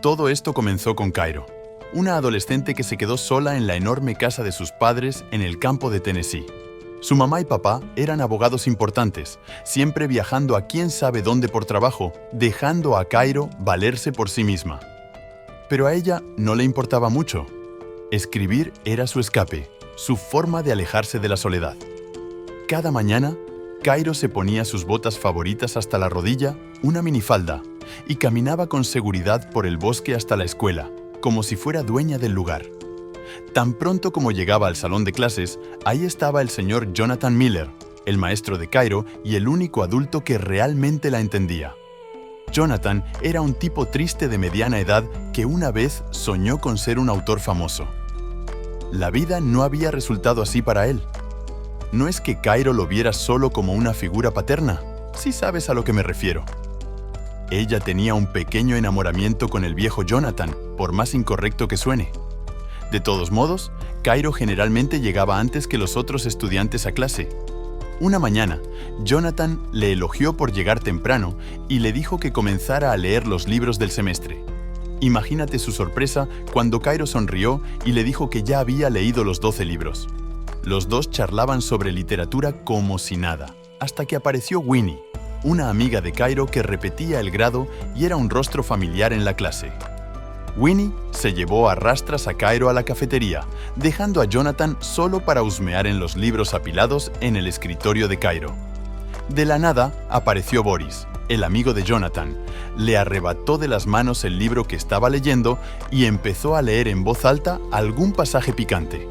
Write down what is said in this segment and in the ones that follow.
Todo esto comenzó con Cairo, una adolescente que se quedó sola en la enorme casa de sus padres en el campo de Tennessee. Su mamá y papá eran abogados importantes, siempre viajando a quién sabe dónde por trabajo, dejando a Cairo valerse por sí misma. Pero a ella no le importaba mucho. Escribir era su escape, su forma de alejarse de la soledad. Cada mañana, Cairo se ponía sus botas favoritas hasta la rodilla, una minifalda, y caminaba con seguridad por el bosque hasta la escuela, como si fuera dueña del lugar. Tan pronto como llegaba al salón de clases, ahí estaba el señor Jonathan Miller, el maestro de Cairo y el único adulto que realmente la entendía. Jonathan era un tipo triste de mediana edad que una vez soñó con ser un autor famoso. La vida no había resultado así para él. No es que Cairo lo viera solo como una figura paterna, si sabes a lo que me refiero. Ella tenía un pequeño enamoramiento con el viejo Jonathan, por más incorrecto que suene. De todos modos, Cairo generalmente llegaba antes que los otros estudiantes a clase. Una mañana, Jonathan le elogió por llegar temprano y le dijo que comenzara a leer los libros del semestre. Imagínate su sorpresa cuando Cairo sonrió y le dijo que ya había leído los 12 libros. Los dos charlaban sobre literatura como si nada, hasta que apareció Winnie, una amiga de Cairo que repetía el grado y era un rostro familiar en la clase. Winnie se llevó a rastras a Cairo a la cafetería, dejando a Jonathan solo para husmear en los libros apilados en el escritorio de Cairo. De la nada apareció Boris, el amigo de Jonathan. Le arrebató de las manos el libro que estaba leyendo y empezó a leer en voz alta algún pasaje picante.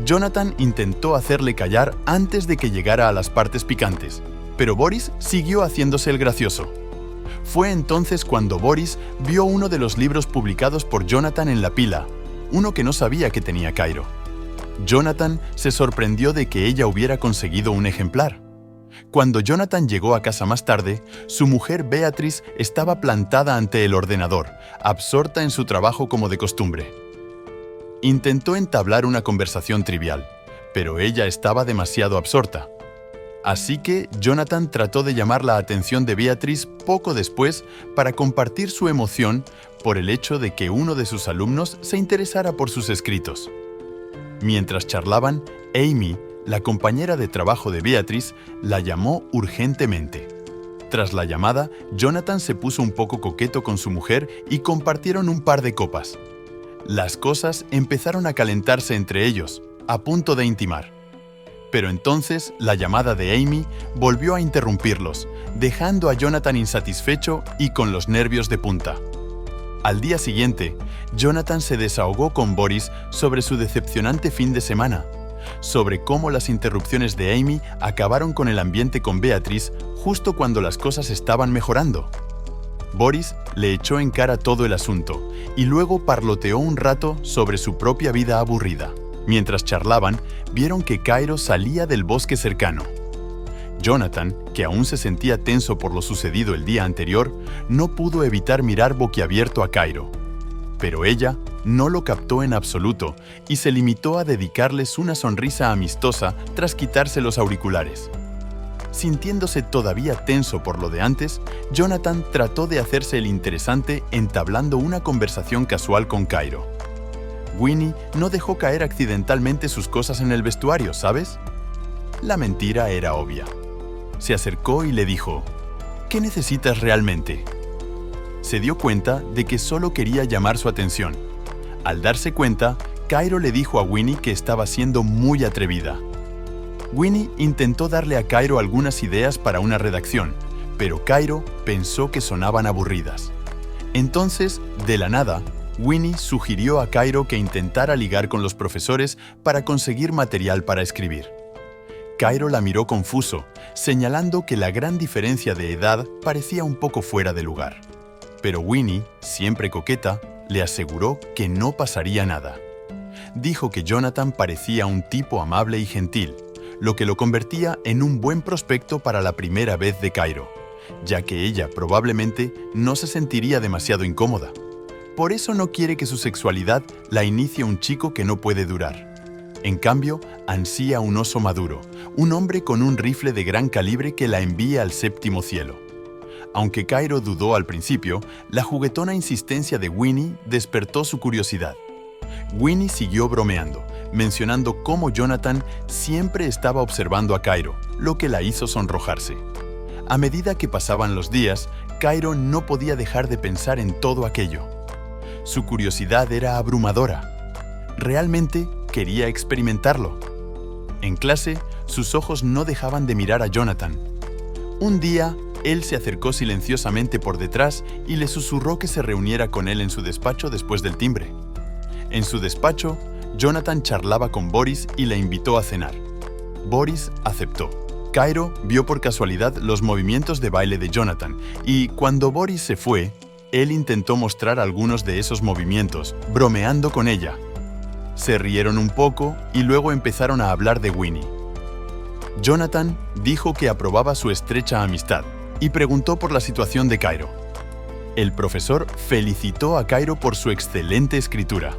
Jonathan intentó hacerle callar antes de que llegara a las partes picantes, pero Boris siguió haciéndose el gracioso. Fue entonces cuando Boris vio uno de los libros publicados por Jonathan en la pila, uno que no sabía que tenía Cairo. Jonathan se sorprendió de que ella hubiera conseguido un ejemplar. Cuando Jonathan llegó a casa más tarde, su mujer Beatrice estaba plantada ante el ordenador, absorta en su trabajo como de costumbre. Intentó entablar una conversación trivial, pero ella estaba demasiado absorta. Así que Jonathan trató de llamar la atención de Beatrice poco después para compartir su emoción por el hecho de que uno de sus alumnos se interesara por sus escritos. Mientras charlaban, Amy, la compañera de trabajo de Beatrice, la llamó urgentemente. Tras la llamada, Jonathan se puso un poco coqueto con su mujer y compartieron un par de copas. Las cosas empezaron a calentarse entre ellos, a punto de intimar. Pero entonces la llamada de Amy volvió a interrumpirlos, dejando a Jonathan insatisfecho y con los nervios de punta. Al día siguiente, Jonathan se desahogó con Boris sobre su decepcionante fin de semana, sobre cómo las interrupciones de Amy acabaron con el ambiente con Beatrice justo cuando las cosas estaban mejorando. Boris le echó en cara todo el asunto y luego parloteó un rato sobre su propia vida aburrida. Mientras charlaban, vieron que Cairo salía del bosque cercano. Jonathan, que aún se sentía tenso por lo sucedido el día anterior, no pudo evitar mirar boquiabierto a Cairo. Pero ella no lo captó en absoluto y se limitó a dedicarles una sonrisa amistosa tras quitarse los auriculares. Sintiéndose todavía tenso por lo de antes, Jonathan trató de hacerse el interesante entablando una conversación casual con Cairo. Winnie no dejó caer accidentalmente sus cosas en el vestuario, ¿sabes? La mentira era obvia. Se acercó y le dijo, ¿qué necesitas realmente? Se dio cuenta de que solo quería llamar su atención. Al darse cuenta, Cairo le dijo a Winnie que estaba siendo muy atrevida. Winnie intentó darle a Cairo algunas ideas para una redacción, pero Cairo pensó que sonaban aburridas. Entonces, de la nada, Winnie sugirió a Cairo que intentara ligar con los profesores para conseguir material para escribir. Cairo la miró confuso, señalando que la gran diferencia de edad parecía un poco fuera de lugar. Pero Winnie, siempre coqueta, le aseguró que no pasaría nada. Dijo que Jonathan parecía un tipo amable y gentil, lo que lo convertía en un buen prospecto para la primera vez de Cairo, ya que ella probablemente no se sentiría demasiado incómoda. Por eso no quiere que su sexualidad la inicie un chico que no puede durar. En cambio, ansía un oso maduro, un hombre con un rifle de gran calibre que la envíe al séptimo cielo. Aunque Cairo dudó al principio, la juguetona insistencia de Winnie despertó su curiosidad. Winnie siguió bromeando, mencionando cómo Jonathan siempre estaba observando a Cairo, lo que la hizo sonrojarse. A medida que pasaban los días, Cairo no podía dejar de pensar en todo aquello. Su curiosidad era abrumadora. Realmente quería experimentarlo. En clase, sus ojos no dejaban de mirar a Jonathan. Un día, él se acercó silenciosamente por detrás y le susurró que se reuniera con él en su despacho después del timbre. En su despacho, Jonathan charlaba con Boris y la invitó a cenar. Boris aceptó. Cairo vio por casualidad los movimientos de baile de Jonathan y, cuando Boris se fue, él intentó mostrar algunos de esos movimientos, bromeando con ella. Se rieron un poco y luego empezaron a hablar de Winnie. Jonathan dijo que aprobaba su estrecha amistad y preguntó por la situación de Cairo. El profesor felicitó a Cairo por su excelente escritura.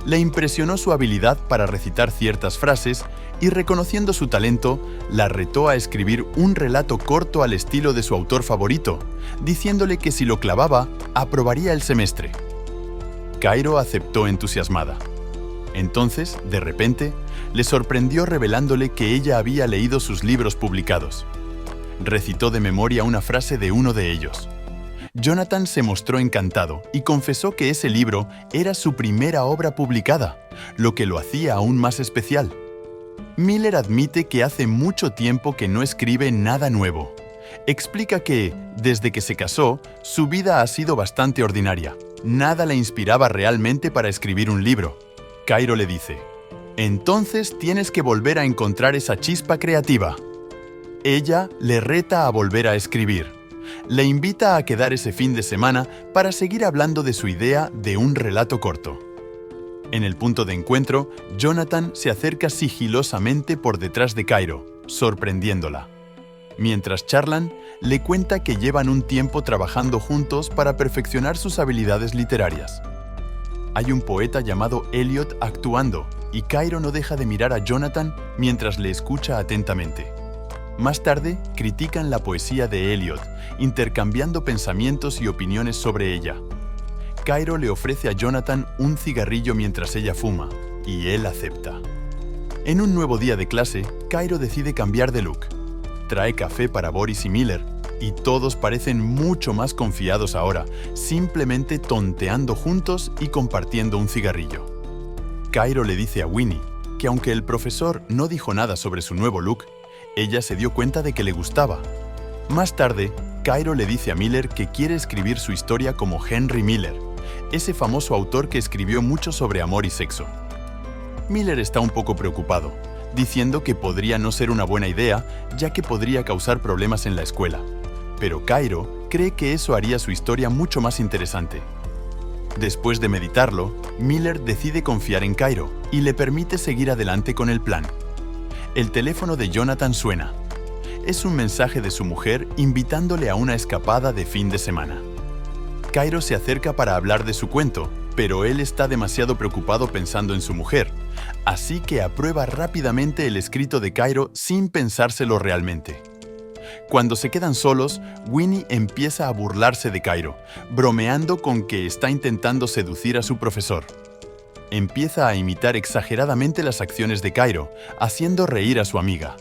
Le impresionó su habilidad para recitar ciertas frases y, reconociendo su talento, la retó a escribir un relato corto al estilo de su autor favorito, diciéndole que si lo clavaba, aprobaría el semestre. Cairo aceptó entusiasmada. Entonces, de repente, le sorprendió revelándole que ella había leído sus libros publicados. Recitó de memoria una frase de uno de ellos. Jonathan se mostró encantado y confesó que ese libro era su primera obra publicada, lo que lo hacía aún más especial. Miller admite que hace mucho tiempo que no escribe nada nuevo. Explica que, desde que se casó, su vida ha sido bastante ordinaria. Nada le inspiraba realmente para escribir un libro. Cairo le dice: «Entonces tienes que volver a encontrar esa chispa creativa». Ella le reta a volver a escribir. Le invita a quedar ese fin de semana para seguir hablando de su idea de un relato corto. En el punto de encuentro, Jonathan se acerca sigilosamente por detrás de Cairo, sorprendiéndola. Mientras charlan, le cuenta que llevan un tiempo trabajando juntos para perfeccionar sus habilidades literarias. Hay un poeta llamado Eliot actuando, y Cairo no deja de mirar a Jonathan mientras le escucha atentamente. Más tarde, critican la poesía de Eliot, intercambiando pensamientos y opiniones sobre ella. Cairo le ofrece a Jonathan un cigarrillo mientras ella fuma, y él acepta. En un nuevo día de clase, Cairo decide cambiar de look. Trae café para Boris y Miller, y todos parecen mucho más confiados ahora, simplemente tonteando juntos y compartiendo un cigarrillo. Cairo le dice a Winnie que aunque el profesor no dijo nada sobre su nuevo look, ella se dio cuenta de que le gustaba. Más tarde, Cairo le dice a Miller que quiere escribir su historia como Henry Miller, ese famoso autor que escribió mucho sobre amor y sexo. Miller está un poco preocupado, diciendo que podría no ser una buena idea, ya que podría causar problemas en la escuela. Pero Cairo cree que eso haría su historia mucho más interesante. Después de meditarlo, Miller decide confiar en Cairo y le permite seguir adelante con el plan. El teléfono de Jonathan suena. Es un mensaje de su mujer invitándole a una escapada de fin de semana. Cairo se acerca para hablar de su cuento, pero él está demasiado preocupado pensando en su mujer, así que aprueba rápidamente el escrito de Cairo sin pensárselo realmente. Cuando se quedan solos, Winnie empieza a burlarse de Cairo, bromeando con que está intentando seducir a su profesor. Empieza a imitar exageradamente las acciones de Cairo, haciendo reír a su amiga.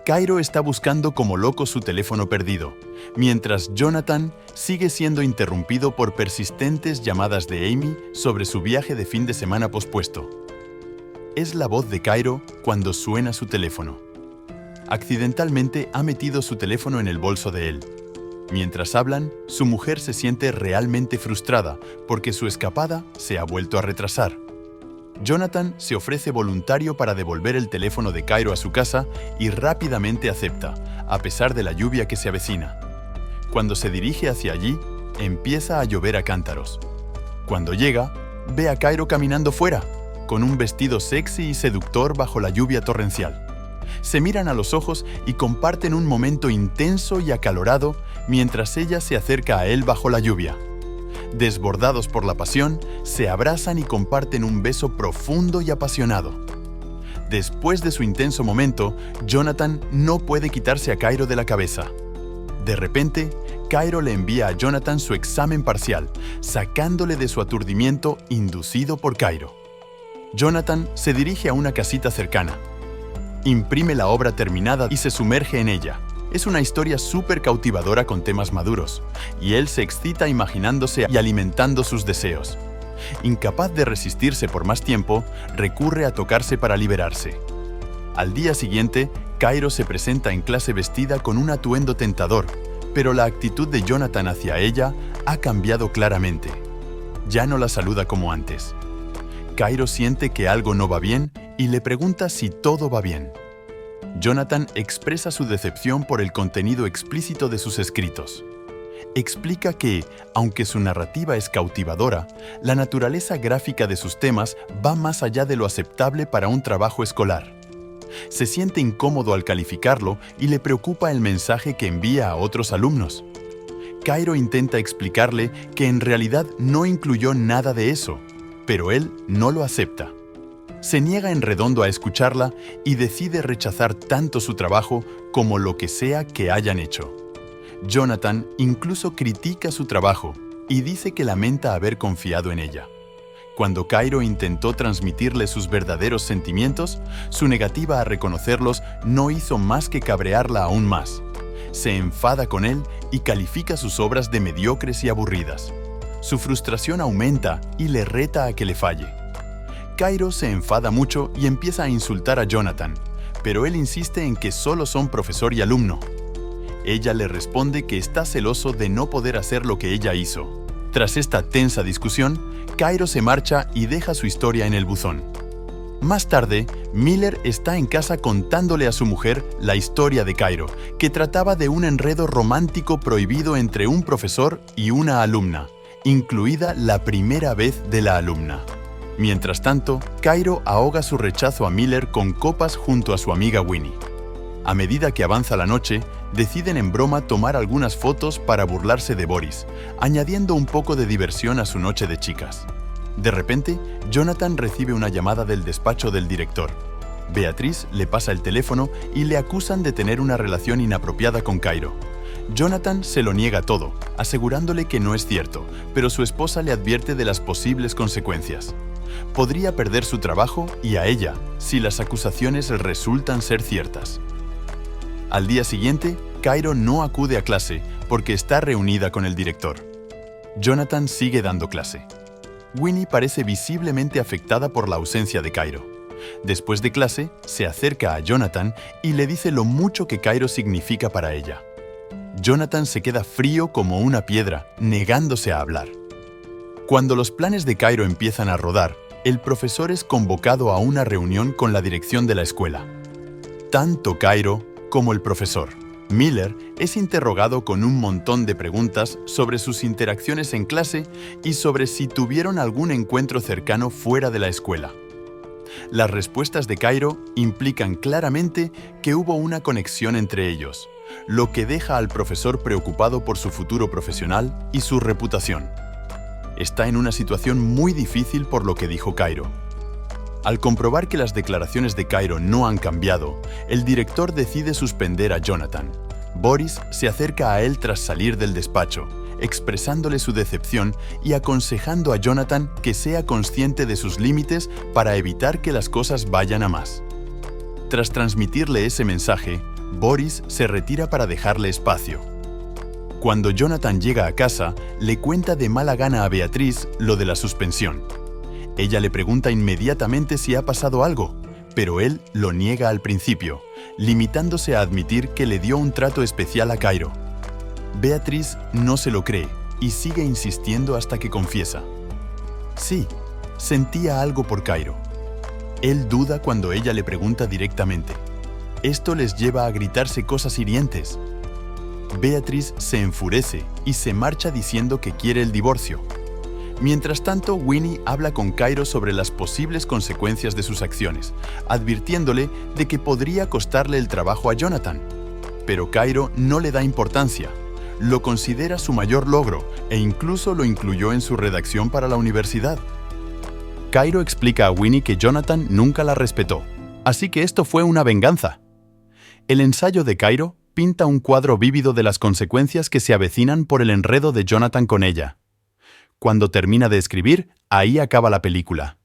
Cairo está buscando como loco su teléfono perdido, mientras Jonathan sigue siendo interrumpido por persistentes llamadas de Amy sobre su viaje de fin de semana pospuesto. Es la voz de Cairo cuando suena su teléfono. Accidentalmente ha metido su teléfono en el bolso de él. Mientras hablan, su mujer se siente realmente frustrada porque su escapada se ha vuelto a retrasar. Jonathan se ofrece voluntario para devolver el teléfono de Cairo a su casa y rápidamente acepta, a pesar de la lluvia que se avecina. Cuando se dirige hacia allí, empieza a llover a cántaros. Cuando llega, ve a Cairo caminando fuera, con un vestido sexy y seductor bajo la lluvia torrencial. Se miran a los ojos y comparten un momento intenso y acalorado mientras ella se acerca a él bajo la lluvia. Desbordados por la pasión, se abrazan y comparten un beso profundo y apasionado. Después de su intenso momento, Jonathan no puede quitarse a Cairo de la cabeza. De repente, Cairo le envía a Jonathan su examen parcial, sacándole de su aturdimiento inducido por Cairo. Jonathan se dirige a una casita cercana. Imprime la obra terminada y se sumerge en ella. Es una historia súper cautivadora con temas maduros, y él se excita imaginándose y alimentando sus deseos. Incapaz de resistirse por más tiempo, recurre a tocarse para liberarse. Al día siguiente, Cairo se presenta en clase vestida con un atuendo tentador, pero la actitud de Jonathan hacia ella ha cambiado claramente. Ya no la saluda como antes. Cairo siente que algo no va bien y le pregunta si todo va bien. Jonathan expresa su decepción por el contenido explícito de sus escritos. Explica que, aunque su narrativa es cautivadora, la naturaleza gráfica de sus temas va más allá de lo aceptable para un trabajo escolar. Se siente incómodo al calificarlo y le preocupa el mensaje que envía a otros alumnos. Cairo intenta explicarle que en realidad no incluyó nada de eso, pero él no lo acepta. Se niega en redondo a escucharla y decide rechazar tanto su trabajo como lo que sea que hayan hecho. Jonathan incluso critica su trabajo y dice que lamenta haber confiado en ella. Cuando Cairo intentó transmitirle sus verdaderos sentimientos, su negativa a reconocerlos no hizo más que cabrearla aún más. Se enfada con él y califica sus obras de mediocres y aburridas. Su frustración aumenta y le reta a que le falle. Cairo se enfada mucho y empieza a insultar a Jonathan, pero él insiste en que solo son profesor y alumno. Ella le responde que está celoso de no poder hacer lo que ella hizo. Tras esta tensa discusión, Cairo se marcha y deja su historia en el buzón. Más tarde, Miller está en casa contándole a su mujer la historia de Cairo, que trataba de un enredo romántico prohibido entre un profesor y una alumna, incluida la primera vez de la alumna. Mientras tanto, Cairo ahoga su rechazo a Miller con copas junto a su amiga Winnie. A medida que avanza la noche, deciden en broma tomar algunas fotos para burlarse de Boris, añadiendo un poco de diversión a su noche de chicas. De repente, Jonathan recibe una llamada del despacho del director. Beatriz le pasa el teléfono y le acusan de tener una relación inapropiada con Cairo. Jonathan se lo niega todo, asegurándole que no es cierto, pero su esposa le advierte de las posibles consecuencias. Podría perder su trabajo y a ella, si las acusaciones resultan ser ciertas. Al día siguiente, Cairo no acude a clase porque está reunida con el director. Jonathan sigue dando clase. Winnie parece visiblemente afectada por la ausencia de Cairo. Después de clase, se acerca a Jonathan y le dice lo mucho que Cairo significa para ella. Jonathan se queda frío como una piedra, negándose a hablar. Cuando los planes de Cairo empiezan a rodar, el profesor es convocado a una reunión con la dirección de la escuela. Tanto Cairo como el profesor. Miller es interrogado con un montón de preguntas sobre sus interacciones en clase y sobre si tuvieron algún encuentro cercano fuera de la escuela. Las respuestas de Cairo implican claramente que hubo una conexión entre ellos, lo que deja al profesor preocupado por su futuro profesional y su reputación. Está en una situación muy difícil por lo que dijo Cairo. Al comprobar que las declaraciones de Cairo no han cambiado, el director decide suspender a Jonathan. Boris se acerca a él tras salir del despacho, expresándole su decepción y aconsejando a Jonathan que sea consciente de sus límites para evitar que las cosas vayan a más. Tras transmitirle ese mensaje, Boris se retira para dejarle espacio. Cuando Jonathan llega a casa, le cuenta de mala gana a Beatriz lo de la suspensión. Ella le pregunta inmediatamente si ha pasado algo, pero él lo niega al principio, limitándose a admitir que le dio un trato especial a Cairo. Beatriz no se lo cree y sigue insistiendo hasta que confiesa. Sí, sentía algo por Cairo. Él duda cuando ella le pregunta directamente. Esto les lleva a gritarse cosas hirientes. Beatriz se enfurece y se marcha diciendo que quiere el divorcio. Mientras tanto, Winnie habla con Cairo sobre las posibles consecuencias de sus acciones, advirtiéndole de que podría costarle el trabajo a Jonathan. Pero Cairo no le da importancia. Lo considera su mayor logro e incluso lo incluyó en su redacción para la universidad. Cairo explica a Winnie que Jonathan nunca la respetó, así que esto fue una venganza. El ensayo de Cairo pinta un cuadro vívido de las consecuencias que se avecinan por el enredo de Jonathan con ella. Cuando termina de escribir, ahí acaba la película.